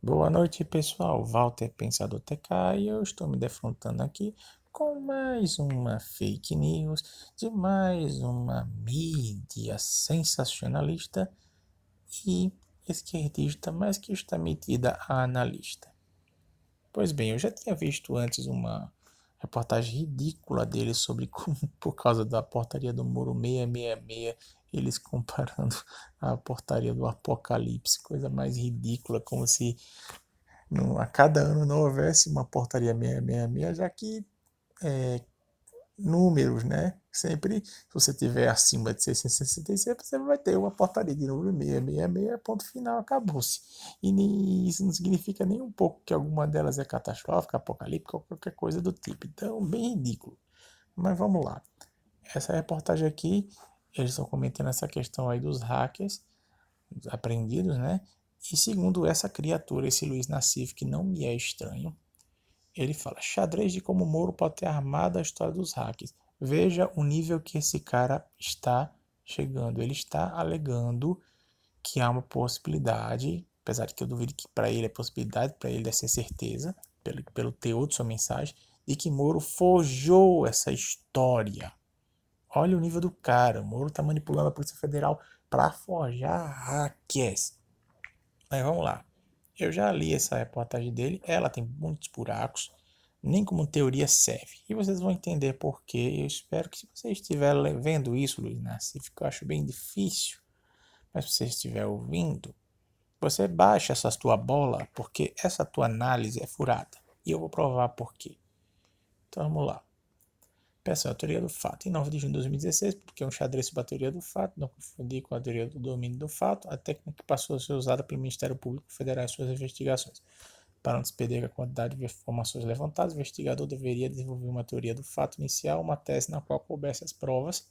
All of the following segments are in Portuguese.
Boa noite, pessoal. Walter Pensador TK e eu estou me defrontando aqui com mais uma fake news de mais uma mídia sensacionalista e esquerdista, mas que está metida a analista. Pois bem, eu já tinha visto antes uma reportagem ridícula dele sobre como, por causa da portaria do Muro 666, eles comparando a portaria do Apocalipse, coisa mais ridícula, como se a cada ano não houvesse uma portaria 666, já que números, né? Sempre, se você tiver acima de 666, você vai ter uma portaria de número 666, ponto final, acabou-se. E isso não significa nem um pouco que alguma delas é catastrófica, apocalíptica ou qualquer coisa do tipo. Então, bem ridículo. Mas vamos lá. Essa reportagem aqui, eles estão comentando essa questão aí dos hackers apreendidos, né? E segundo essa criatura, esse Luiz Nassif, que não me é estranho, ele fala: xadrez de como Moro pode ter armado a história dos hackers. Veja o nível que esse cara está chegando. Ele está alegando que há uma possibilidade, apesar de que eu duvido que para ele é possibilidade, para ele deve ser certeza, pelo teor de sua mensagem, de que Moro forjou essa história. Olha o nível do cara. O Moro está manipulando a Polícia Federal para forjar hackers. Mas vamos lá. Eu já li essa reportagem dele, ela tem muitos buracos, nem como teoria serve. E vocês vão entender por quê. Eu espero que se você estiver vendo isso, Luiz Nassif, que eu acho bem difícil, mas se você estiver ouvindo, você baixa essa tua bola, porque essa tua análise é furada. E eu vou provar por quê. Então vamos lá. Peça a teoria do fato. Em 9 de junho de 2016, porque é um xadrez sobre a teoria do fato, não confundir com a teoria do domínio do fato, a técnica que passou a ser usada pelo Ministério Público Federal em suas investigações. Para não se perder a quantidade de informações levantadas, o investigador deveria desenvolver uma teoria do fato inicial, uma tese na qual coubesse as provas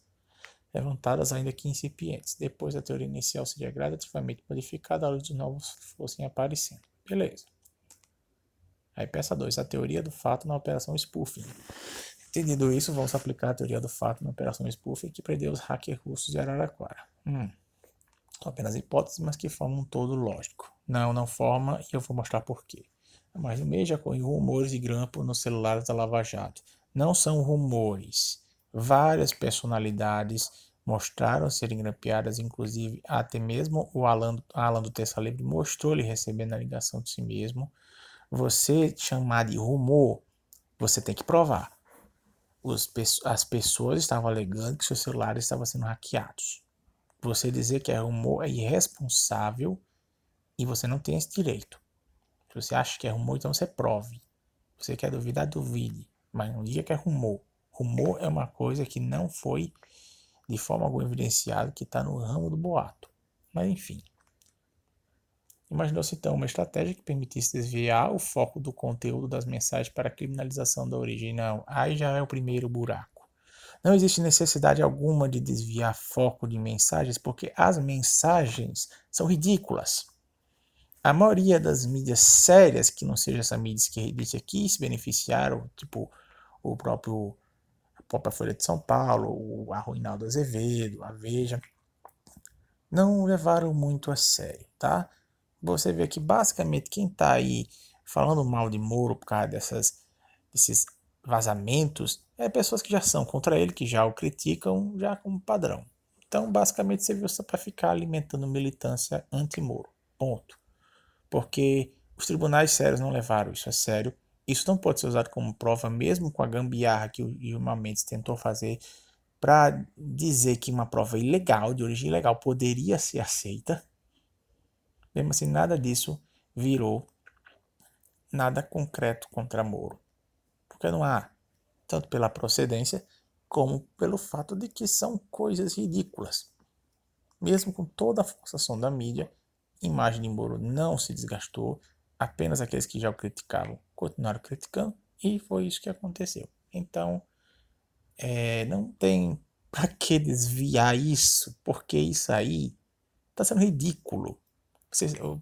levantadas, ainda que incipientes. Depois, a teoria inicial seria gradativamente modificada à luz dos novos que fossem aparecendo. Beleza. Aí, peça 2, a teoria do fato na operação spoofing. Entendido isso, vamos aplicar a teoria do fato na operação spoofing que prendeu os hackers russos de Araraquara. São apenas hipóteses, mas que formam um todo lógico. Não forma, e eu vou mostrar por quê. Há mais de um mês já corriam rumores de grampo nos celulares da Lava Jato. Não são rumores. Várias personalidades mostraram serem grampeadas, inclusive até mesmo o Alan do Terça Livre mostrou-lhe recebendo a ligação de si mesmo. Você chamar de rumor, você tem que provar. As pessoas estavam alegando que seus celulares estavam sendo hackeados. Você dizer que é rumor é irresponsável e você não tem esse direito. Se você acha que é rumor, então você prove. Você quer duvidar, duvide. Mas não diga que é rumor. Rumor é uma coisa que não foi de forma alguma evidenciada, que está no ramo do boato. Mas enfim. Imaginou-se então uma estratégia que permitisse desviar o foco do conteúdo das mensagens para a criminalização da origem. Não, aí já é o primeiro buraco. Não existe necessidade alguma de desviar foco de mensagens, porque as mensagens são ridículas. A maioria das mídias sérias, que não seja essa mídia esquerdista aqui, se beneficiaram, tipo o próprio, a própria Folha de São Paulo, o Arruinaldo Azevedo, a Veja, não levaram muito a sério, tá? Você vê que basicamente quem está aí falando mal de Moro por causa desses vazamentos é pessoas que já são contra ele, que já o criticam já como padrão. Então, basicamente, você viu só para ficar alimentando militância anti-Moro. Ponto. Porque os tribunais sérios não levaram isso a sério. Isso não pode ser usado como prova, mesmo com a gambiarra que o Gilmar Mendes tentou fazer para dizer que uma prova ilegal, de origem ilegal, poderia ser aceita. Mesmo assim, nada disso virou nada concreto contra Moro. Porque não há, tanto pela procedência, como pelo fato de que são coisas ridículas. Mesmo com toda a forçação da mídia, a imagem de Moro não se desgastou, apenas aqueles que já o criticavam continuaram criticando, e foi isso que aconteceu. Então, não tem para que desviar isso, porque isso aí está sendo ridículo.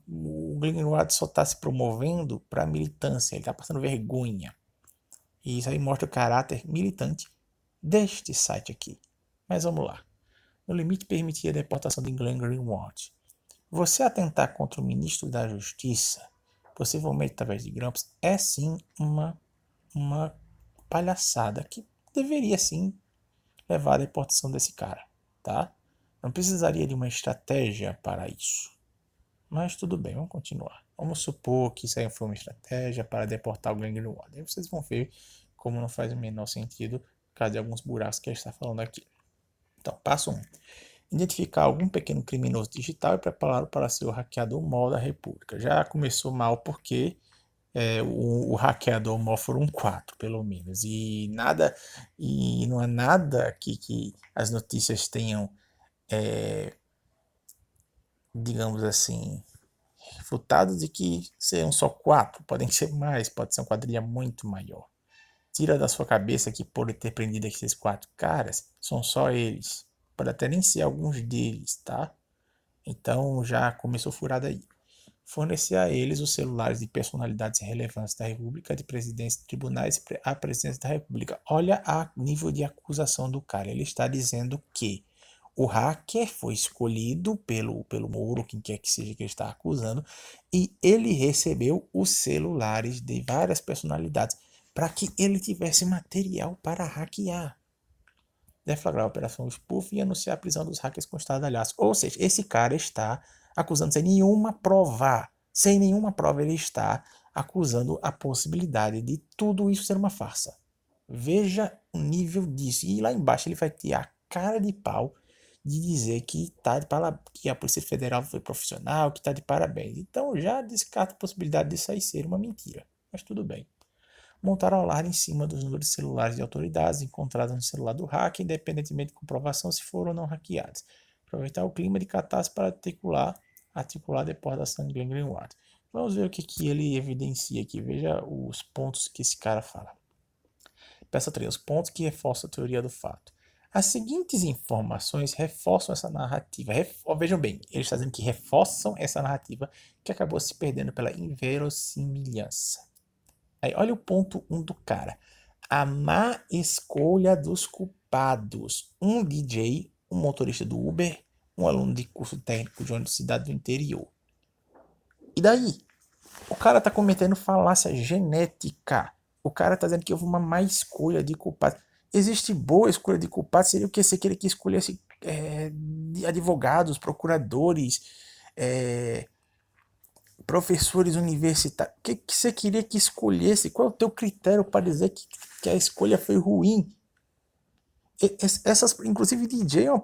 O Greenwald só está se promovendo para militância, ele está passando vergonha. E isso aí mostra o caráter militante deste site aqui. Mas vamos lá. No limite permitia a deportação de Glenn Greenwald. Você atentar contra o ministro da Justiça possivelmente através de grampos, é sim uma palhaçada que deveria sim levar à deportação desse cara, tá? Não precisaria de uma estratégia para isso. Mas tudo bem, vamos continuar. Vamos supor que isso aí foi uma estratégia para deportar o Glenn Greenwald. Aí vocês vão ver como não faz o menor sentido por causa de alguns buracos que a gente está falando aqui. Então, passo 1. Identificar algum pequeno criminoso digital e prepará-lo para ser o hackeador maior da República. Já começou mal porque o hackeador maior foram 4, pelo menos. E não há nada que as notícias tenham, digamos assim, refutado de que serão só 4. Podem ser mais, pode ser uma quadrilha muito maior. Tira da sua cabeça que por ter prendido esses 4 caras, são só eles. Pode até nem ser alguns deles, tá? Então já começou furado aí. Fornecer a eles os celulares de personalidades relevantes da República, de presidentes de tribunais e a presidência da República. Olha o nível de acusação do cara. Ele está dizendo que o hacker foi escolhido pelo Moro, quem quer que seja que ele está acusando, e ele recebeu os celulares de várias personalidades para que ele tivesse material para hackear. Deflagrar a operação Spoof e anunciar a prisão dos hackers com estardalhaço. Ou seja, esse cara está acusando sem nenhuma prova. Sem nenhuma prova ele está acusando a possibilidade de tudo isso ser uma farsa. Veja o nível disso. E lá embaixo ele vai ter a cara de pau de dizer que a Polícia Federal foi profissional, que está de parabéns. Então já descarta a possibilidade disso aí ser uma mentira. Mas tudo bem. Montaram alarme em cima dos números celulares de autoridades encontrados no celular do hacker, independentemente de comprovação se foram ou não hackeados. Aproveitar o clima de catástrofe para articular a deportação de Glenn Greenwald. Vamos ver o que ele evidencia aqui. Veja os pontos que esse cara fala. Peça 3. Os pontos que reforçam a teoria do fato. As seguintes informações reforçam essa narrativa. Vejam bem, ele está dizendo que reforçam essa narrativa que acabou se perdendo pela inverossimilhança. Aí, olha o ponto 1 do cara. A má escolha dos culpados. Um DJ, um motorista do Uber, um aluno de curso técnico de uma cidade do interior. E daí? O cara tá cometendo falácia genética. O cara tá dizendo que houve uma má escolha de culpados. Existe boa escolha de culpados? Seria o que? Você queria que escolhesse advogados, procuradores, professores universitários. O que você queria que escolhesse? Qual é o teu critério para dizer que a escolha foi ruim? Inclusive DJ é uma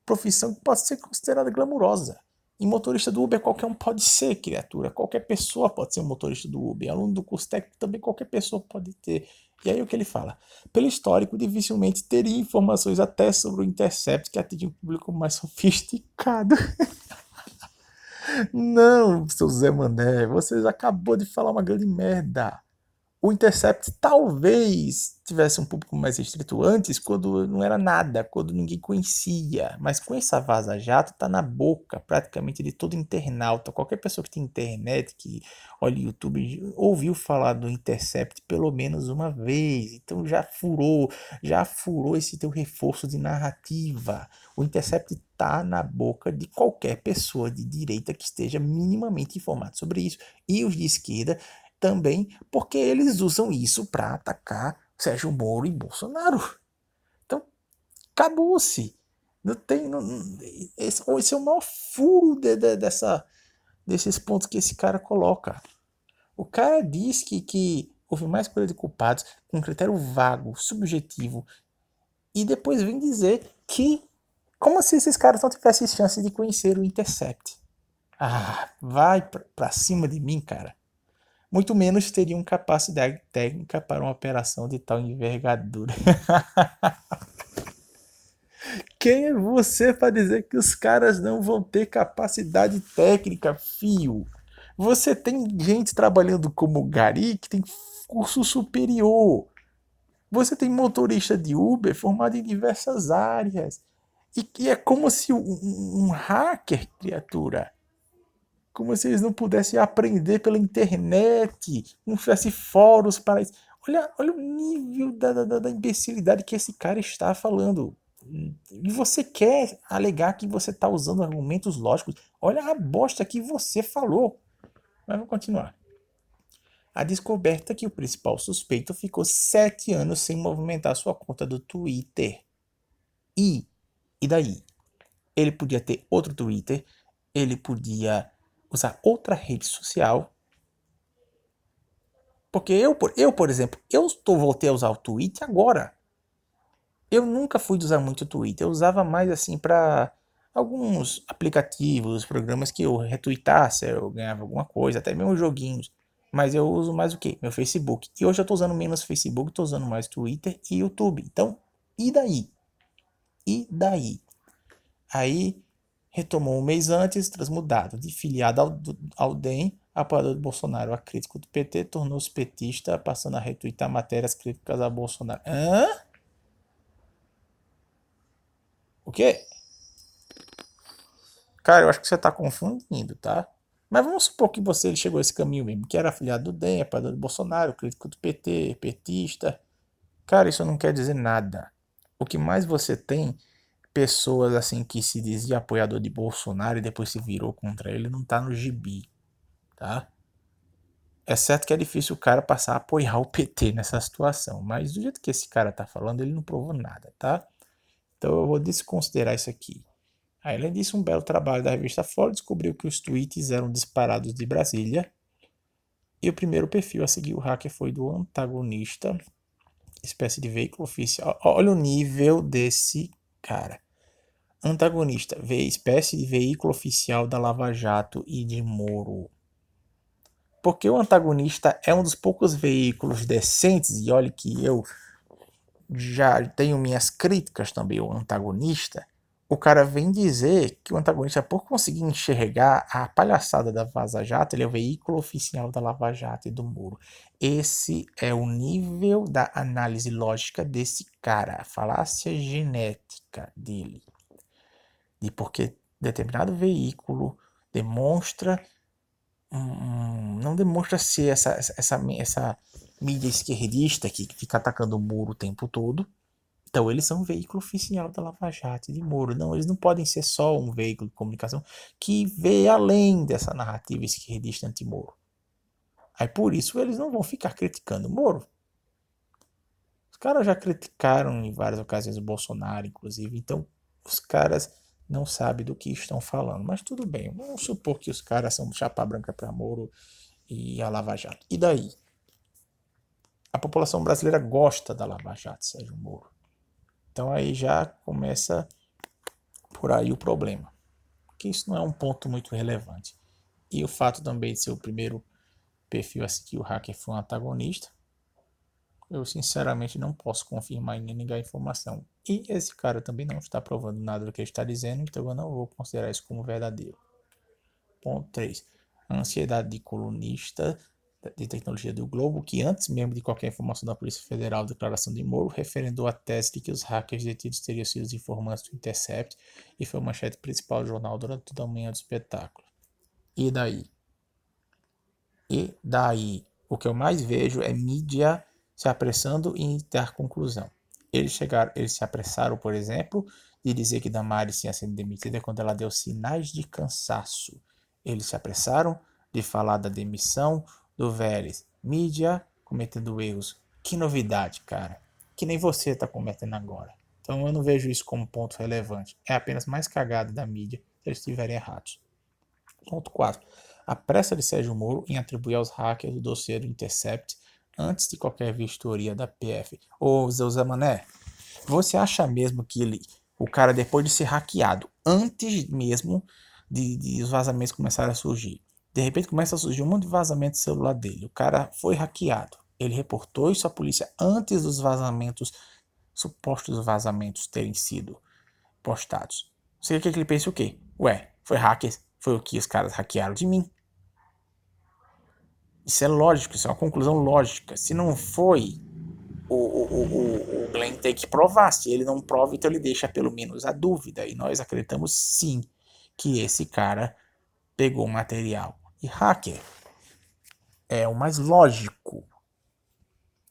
profissão que pode ser considerada glamurosa. E motorista do Uber qualquer um pode ser, criatura. Qualquer pessoa pode ser um motorista do Uber. Aluno do curso técnico também qualquer pessoa pode ter. E aí o que ele fala? Pelo histórico, dificilmente teria informações até sobre o Intercept que atinge um público mais sofisticado. Não, seu Zé Mané, você acabou de falar uma grande merda. O Intercept talvez tivesse um público mais restrito antes, quando não era nada, quando ninguém conhecia. Mas com essa vaza-jato, tá na boca praticamente de todo internauta. Qualquer pessoa que tem internet, que olha o YouTube, ouviu falar do Intercept pelo menos uma vez. Então já furou esse teu reforço de narrativa. O Intercept tá na boca de qualquer pessoa de direita que esteja minimamente informado sobre isso. E os de esquerda também, porque eles usam isso para atacar Sérgio Moro e Bolsonaro. Então, acabou-se. Não tem. Esse é o maior furo desses pontos que esse cara coloca. O cara diz que houve mais coisa de culpados, com um critério vago, subjetivo, e depois vem dizer que. Como se esses caras não tivessem chance de conhecer o Intercept. Ah, vai pra cima de mim, cara. Muito menos teriam capacidade técnica para uma operação de tal envergadura. Quem é você para dizer que os caras não vão ter capacidade técnica, fio? Você tem gente trabalhando como gari que tem curso superior. Você tem motorista de Uber formado em diversas áreas. E é como se um hacker, criatura, como se eles não pudessem aprender pela internet, não tivesse fóruns para isso. Olha o nível da imbecilidade que esse cara está falando. E você quer alegar que você está usando argumentos lógicos? Olha a bosta que você falou. Mas vamos continuar. A descoberta que o principal suspeito ficou 7 anos sem movimentar sua conta do Twitter. E daí? Ele podia ter outro Twitter, ele podia usar outra rede social. Porque por exemplo, voltei a usar o Twitter agora. Eu nunca fui de usar muito o Twitter. Eu usava mais assim para alguns aplicativos, programas que eu retweetasse, eu ganhava alguma coisa, até mesmo joguinhos. Mas eu uso mais o quê? Meu Facebook. E hoje eu tô usando menos Facebook, tô usando mais Twitter e YouTube. Então, e daí? E daí? Aí retomou um mês antes, transmudado. De filiado ao DEM, apoiador de Bolsonaro, a crítico do PT, tornou-se petista, passando a retweetar matérias críticas a Bolsonaro. Hã? O quê? Cara, eu acho que você tá confundindo, tá? Mas vamos supor que ele chegou a esse caminho mesmo, que era afiliado do DEM, apoiador do Bolsonaro, crítico do PT, petista. Cara, isso não quer dizer nada. O que mais você tem, pessoas assim que se dizia apoiador de Bolsonaro e depois se virou contra ele, não tá no gibi, tá? É certo que é difícil o cara passar a apoiar o PT nessa situação, mas do jeito que esse cara tá falando, ele não provou nada, tá? Então eu vou desconsiderar isso aqui. Aí, além disso, um belo trabalho da revista Folha descobriu que os tweets eram disparados de Brasília. E o primeiro perfil a seguir o hacker foi do antagonista, espécie de veículo oficial. Olha o nível desse cara. Antagonista, espécie de veículo oficial da Lava Jato e de Moro. Porque o antagonista é um dos poucos veículos decentes, e olha que eu já tenho minhas críticas também ao antagonista. O cara vem dizer que o antagonista, por conseguir enxergar a palhaçada da Vaza Jato, ele é o veículo oficial da Lava Jato e do Moro. Esse é o nível da análise lógica desse cara, a falácia genética dele. De porque determinado veículo demonstra não demonstra ser essa mídia esquerdista que fica atacando o Moro o tempo todo. Então eles são um veículo oficial da Lava Jato e de Moro. Não, eles não podem ser só um veículo de comunicação que vê além dessa narrativa esquerdista anti-Moro. Aí por isso eles não vão ficar criticando o Moro. Os caras já criticaram em várias ocasiões o Bolsonaro, inclusive. Então os caras não sabem do que estão falando. Mas tudo bem, vamos supor que os caras são chapa branca para Moro e a Lava Jato. E daí? A população brasileira gosta da Lava Jato, Sérgio Moro. Então aí já começa por aí o problema. Porque isso não é um ponto muito relevante. E o fato também de ser o primeiro perfil a seguir o hacker foi um antagonista, eu sinceramente não posso confirmar e nem negar a informação. E esse cara também não está provando nada do que ele está dizendo, então eu não vou considerar isso como verdadeiro. Ponto 3. A ansiedade de colunista de tecnologia do Globo, que antes mesmo de qualquer informação da Polícia Federal, declaração de Moro, referendou a tese de que os hackers detidos teriam sido os informantes do Intercept e foi a manchete principal do jornal durante toda a manhã do espetáculo. E daí? E daí? O que eu mais vejo é mídia se apressando em dar conclusão. Eles se apressaram, por exemplo, de dizer que Damares tinha sido demitida quando ela deu sinais de cansaço. Eles se apressaram de falar da demissão do Vélez. Mídia cometendo erros. Que novidade, cara. Que nem você está cometendo agora. Então eu não vejo isso como ponto relevante. É apenas mais cagada da mídia se eles estiverem errados. Ponto 4. A pressa de Sérgio Moro em atribuir aos hackers o dossiê do Intercept antes de qualquer vistoria da PF. Ô, Zé Mané, você acha mesmo que o cara, depois de ser hackeado, antes mesmo de os vazamentos começarem a surgir, de repente começa a surgir um monte de vazamento do celular dele, o cara foi hackeado, ele reportou isso à polícia antes dos vazamentos, supostos vazamentos terem sido postados. Você quer que ele pense o quê? Ué, foi hackers, foi o que os caras hackearam de mim. Isso é lógico, isso é uma conclusão lógica. Se não foi, o Glenn tem que provar. Se ele não prova, então ele deixa pelo menos a dúvida. E nós acreditamos sim que esse cara pegou o material. E hacker é o mais lógico.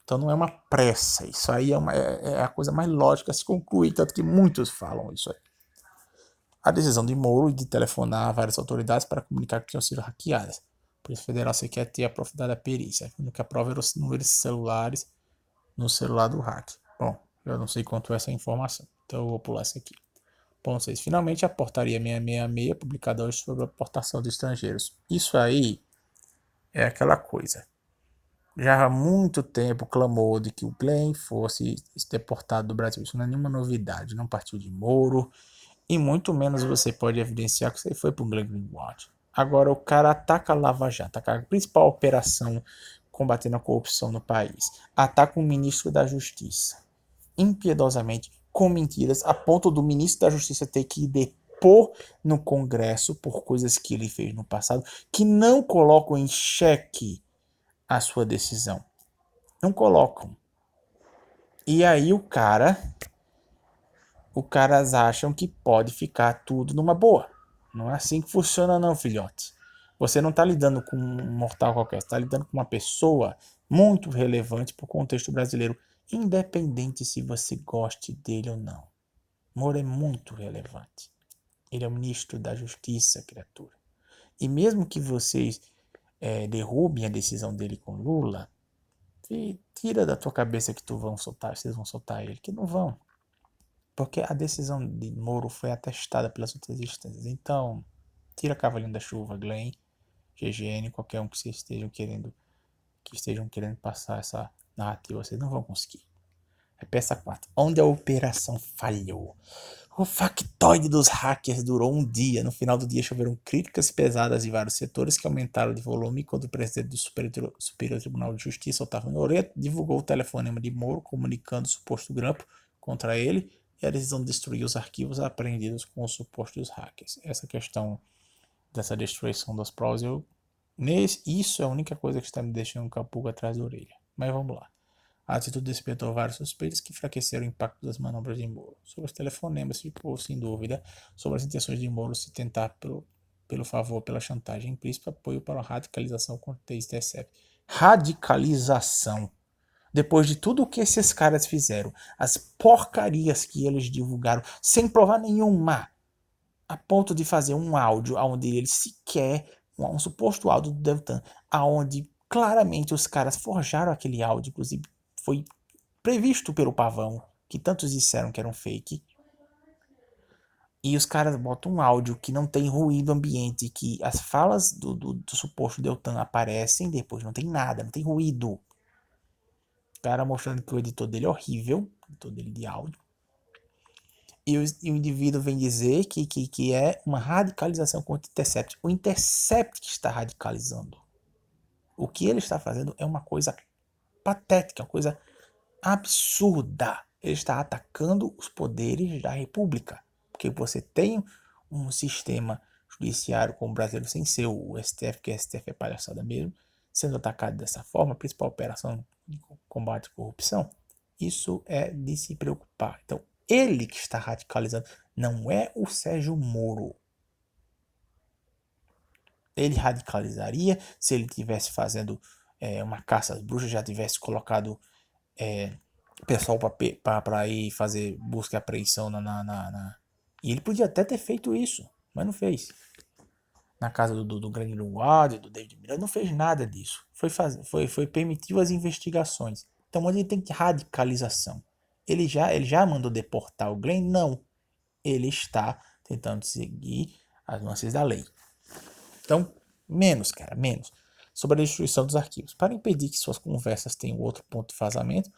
Então não é uma pressa. Isso aí é a coisa mais lógica a se concluir. Tanto que muitos falam isso aí. A decisão de Moro de telefonar a várias autoridades para comunicar que tinham sido hackeadas. Polícia Federal, você quer ter aprofundada a perícia. A única prova era os números celulares no celular do hack. Bom, eu não sei quanto é essa informação, então eu vou pular essa aqui. Ponto 6. Finalmente, a portaria 666, publicada hoje sobre a importação de estrangeiros. Isso aí é aquela coisa. Já há muito tempo clamou de que o Glenn fosse deportado do Brasil. Isso não é nenhuma novidade. Não partiu de Moro. E muito menos você pode evidenciar que você foi para o Glenn Greenwald. Agora o cara ataca a Lava Jato, ataca a principal operação combatendo a corrupção no país. Ataca o ministro da Justiça. Impiedosamente, com mentiras, a ponto do ministro da Justiça ter que depor no Congresso por coisas que ele fez no passado, que não colocam em xeque a sua decisão. Não colocam. E aí os caras acham que pode ficar tudo numa boa. Não é assim que funciona não, filhote. Você não está lidando com um mortal qualquer, você está lidando com uma pessoa muito relevante para o contexto brasileiro, independente se você goste dele ou não. Moro é muito relevante. Ele é o ministro da Justiça, criatura. E mesmo que vocês derrubem a decisão dele com Lula, tira da tua cabeça que vocês vão soltar ele, que não vão. Porque a decisão de Moro foi atestada pelas outras instâncias. Então, tira Cavalinho da Chuva, Glenn, GGN, qualquer um que vocês estejam querendo passar essa narrativa, vocês não vão conseguir. É peça 4. Onde a operação falhou? O factoide dos hackers durou um dia. No final do dia choveram críticas pesadas de vários setores que aumentaram de volume quando o presidente do Superior Tribunal de Justiça, Otávio Noreto, divulgou o telefonema de Moro comunicando o suposto grampo contra ele e a decisão de destruir os arquivos apreendidos com os supostos hackers. Essa questão dessa destruição das provas, isso é a única coisa que está me deixando com a pulga atrás da orelha. Mas vamos lá. A atitude despertou vários suspeitos que enfraqueceram o impacto das manobras de Moro. Sobre os telefonemas, ficou sem dúvida sobre as intenções de Moro se tentar pelo favor, pela chantagem implícita, apoio para a radicalização contra o TSF. Radicalização. Depois de tudo o que esses caras fizeram, as porcarias que eles divulgaram, sem provar nenhuma, a ponto de fazer um áudio onde eles sequer, um suposto áudio do Deltan, aonde claramente os caras forjaram aquele áudio, inclusive foi previsto pelo Pavão, que tantos disseram que era um fake. E os caras botam um áudio que não tem ruído ambiente, que as falas do suposto Deltan aparecem, depois não tem nada, não tem ruído. O cara mostrando que o editor dele é horrível, o editor dele de áudio. E o indivíduo vem dizer que é uma radicalização contra o Intercept. O Intercept que está radicalizando. O que ele está fazendo é uma coisa patética, uma coisa absurda. Ele está atacando os poderes da República. Porque você tem um sistema judiciário como o brasileiro, sem ser o STF, que o STF é palhaçada mesmo, sendo atacado dessa forma, a principal operação de combate à corrupção, isso é de se preocupar. Então, ele que está radicalizando, não é o Sérgio Moro. Ele radicalizaria se ele estivesse fazendo uma caça às bruxas, já tivesse colocado pessoal para ir fazer busca e apreensão E ele podia até ter feito isso, mas não fez. Na casa do Grande Luado, do David Miranda, não fez nada disso. Foi permitiu as investigações. Então, onde ele tem radicalização? Ele já mandou deportar o Glenn? Não. Ele está tentando seguir as nuances da lei. Então, menos, cara, menos. Sobre a destruição dos arquivos. Para impedir que suas conversas tenham outro ponto de vazamento,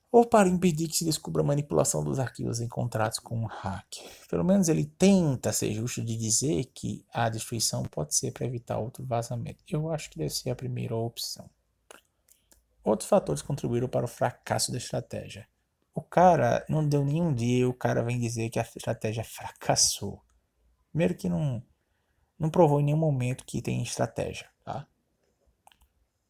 ou para impedir que se descubra a manipulação dos arquivos encontrados com um hack. Pelo menos ele tenta ser justo de dizer que a destruição pode ser para evitar outro vazamento. Eu acho que deve ser a primeira opção. Outros fatores contribuíram para o fracasso da estratégia. O cara não deu nenhum dia e o cara vem dizer que a estratégia fracassou. Primeiro que não provou em nenhum momento que tem estratégia, tá?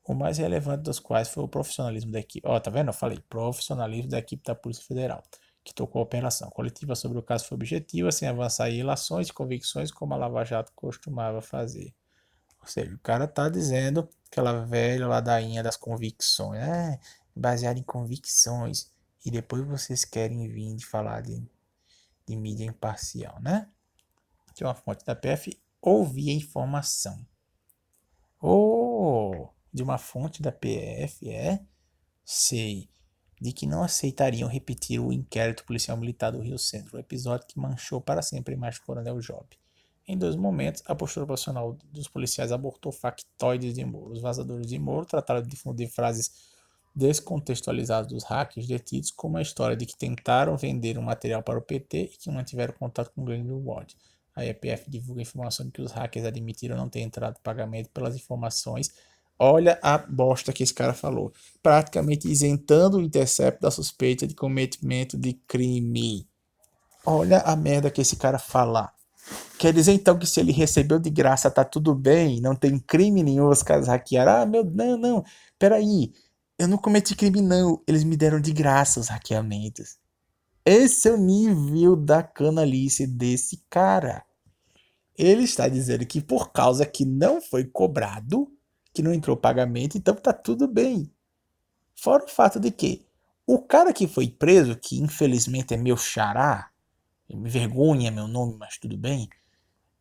O mais relevante dos quais foi o profissionalismo da equipe. Ó, tá vendo? Eu falei, profissionalismo da equipe da Polícia Federal, que tocou a operação. A coletiva sobre o caso foi objetiva, sem avançar em ilações e convicções, como a Lava Jato costumava fazer. Ou seja, o cara tá dizendo aquela velha ladainha das convicções, baseado em convicções. E depois vocês querem vir de falar de mídia imparcial, né? Que é uma fonte da PF, ouvir a informação. Ou Oh, de uma fonte da PF, é? Sei. De que não aceitariam repetir o inquérito policial militar do Rio Centro, o episódio que manchou para sempre a imagem do Coronel Job. Em dois momentos, a postura profissional dos policiais abortou factoides de Moro. Os vazadores de Moro trataram de difundir frases descontextualizadas dos hackers detidos, como a história de que tentaram vender um material para o PT e que mantiveram contato com o Glenn Greenwald. A EPF divulga a informação de que os hackers admitiram não ter entrado pagamento pelas informações. Olha a bosta que esse cara falou. Praticamente isentando o Intercept da suspeita de cometimento de crime. Olha a merda que esse cara fala. Quer dizer então que se ele recebeu de graça tá tudo bem, não tem crime nenhum, os caras hackearam. Ah, meu, não, peraí. Eu não cometi crime não, eles me deram de graça os hackeamentos. Esse é o nível da canalice desse cara. Ele está dizendo que por causa que não foi cobrado, que não entrou pagamento, então tá tudo bem. Fora o fato de que o cara que foi preso, que infelizmente é meu xará, me vergonha meu nome, mas tudo bem,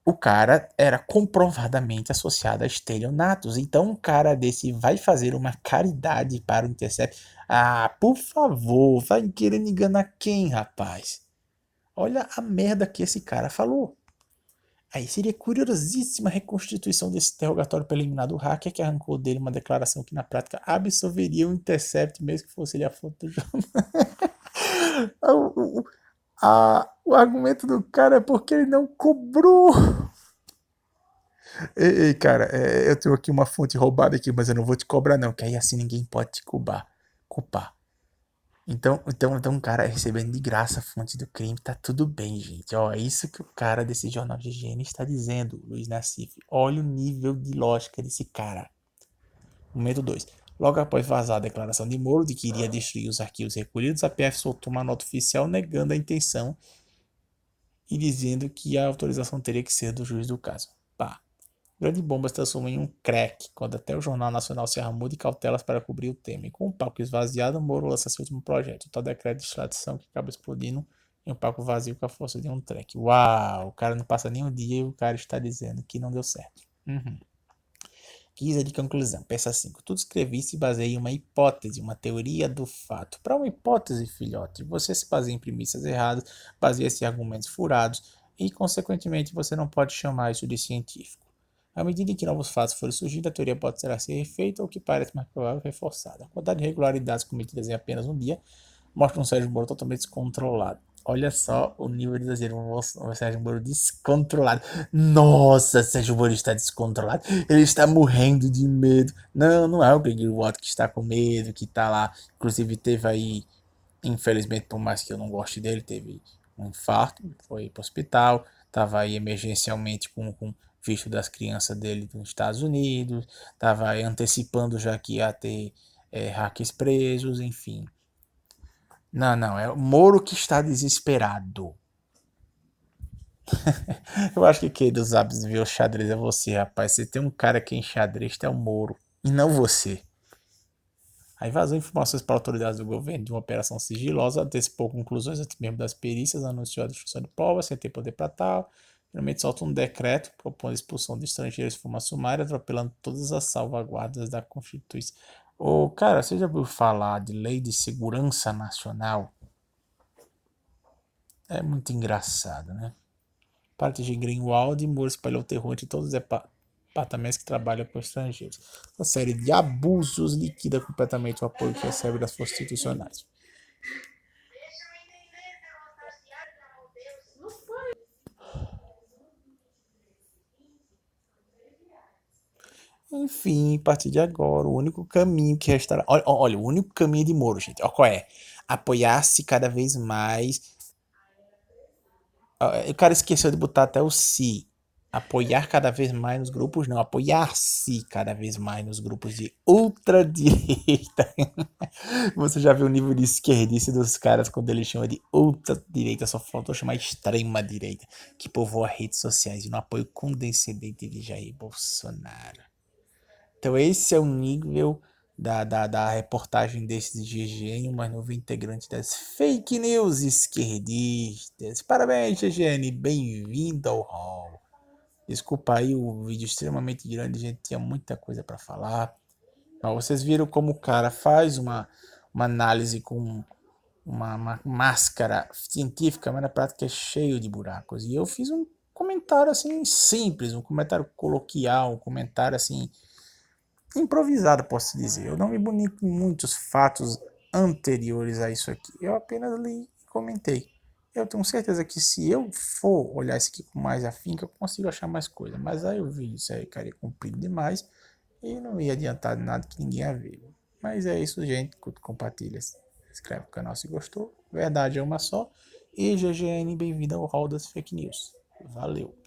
o cara era comprovadamente associado a estelionatos. Então um cara desse vai fazer uma caridade para o Intercept. Ah, por favor, vai querendo enganar quem, rapaz? Olha a merda que esse cara falou. Aí seria curiosíssima a reconstituição desse interrogatório preliminar do hacker que arrancou dele uma declaração que na prática absolveria o Intercept, mesmo que fosse ele a fonte do jornal. O argumento do cara é porque ele não cobrou. Ei, cara, eu tenho aqui uma fonte roubada aqui, mas eu não vou te cobrar não, que aí assim ninguém pode te culpar. Então o cara recebendo de graça a fonte do crime, tá tudo bem, gente. Ó, é isso que o cara desse jornal de higiene está dizendo, Luiz Nassif. Olha o nível de lógica desse cara. Momento 2. Logo após vazar a declaração de Moro de que iria destruir os arquivos recolhidos, a PF soltou uma nota oficial negando a intenção e dizendo que a autorização teria que ser do juiz do caso. Pá. Grande bomba se transformou em um crack, quando até o Jornal Nacional se armou de cautelas para cobrir o tema. E com o palco esvaziado, Moro lança seu último projeto, o tal decreto de extradição que acaba explodindo em um palco vazio com a força de um track. Uau! O cara não passa nem um dia e o cara está dizendo que não deu certo. Guisa de conclusão. Peça 5. Tudo escrevi se baseia em uma hipótese, uma teoria do fato. Para uma hipótese, filhote, você se baseia em premissas erradas, baseia-se em argumentos furados e, consequentemente, você não pode chamar isso de científico. À medida em que novos fatos forem surgindo, a teoria pode ser a ser refeita ou, o que parece mais provável, reforçada. A quantidade de irregularidades cometidas em apenas um dia mostra um Sérgio Moro totalmente descontrolado. Olha só o nível de exagero. O Sérgio Moro descontrolado. Nossa, Sérgio Moro está descontrolado. Ele está morrendo de medo. Não, não é o Greenwald que está com medo, que está lá. Inclusive teve aí, infelizmente, por mais que eu não goste dele, teve um infarto, foi para o hospital. Estava aí emergencialmente com visto das crianças dele nos Estados Unidos. Estava aí antecipando já que ia ter hackers presos, enfim. Não, é o Moro que está desesperado. Eu acho que quem dos hábitos ver o xadrez é você, rapaz. Você tem um cara que é em xadrez, é o Moro. E não você. Aí vazou informações para autoridades do governo de uma operação sigilosa, antecipou conclusões antes mesmo das perícias, anunciou a destruição de provas, sem ter poder para tal. Finalmente solta um decreto propondo a expulsão de estrangeiros de forma sumária, atropelando todas as salvaguardas da Constituição. Ô, cara, você já ouviu falar de Lei de Segurança Nacional? É muito engraçado, né? Parte de Greenwald e Moore espalhou terror entre todos os departamentos que trabalham com estrangeiros. Uma série de abusos liquida completamente o apoio que recebe das forças institucionais. Enfim, a partir de agora, o único caminho que restará. Olha, o único caminho de Moro, gente. Olha qual é? Apoiar-se cada vez mais. O cara esqueceu de botar até o si. Apoiar cada vez mais nos grupos, não. Apoiar-se cada vez mais nos grupos de ultradireita. Você já viu o nível de esquerdice dos caras quando eles chamam de ultradireita? Só faltou chamar extrema direita, que povoa redes sociais e no apoio condescendente de Jair Bolsonaro. Então esse é o nível da reportagem desses GGN, mais novo integrante das fake news esquerdistas. Parabéns, GGN, bem-vindo ao hall. Desculpa aí o vídeo extremamente grande, a gente tinha muita coisa para falar. Mas vocês viram como o cara faz uma análise com uma máscara científica, mas na prática é cheio de buracos. E eu fiz um comentário assim simples, um comentário coloquial, um comentário assim improvisado, posso dizer. Eu não me boni com muitos fatos anteriores a isso aqui. Eu apenas li e comentei. Eu tenho certeza que se eu for olhar isso aqui com mais afinco, eu consigo achar mais coisa. Mas aí eu vi isso aí, cara, é comprido demais e não ia adiantar nada que ninguém ia ver. Mas é isso, gente. Curte, compartilha, se inscreve no canal se gostou. Verdade é uma só. E GGN, bem-vindo ao Hall das Fake News. Valeu.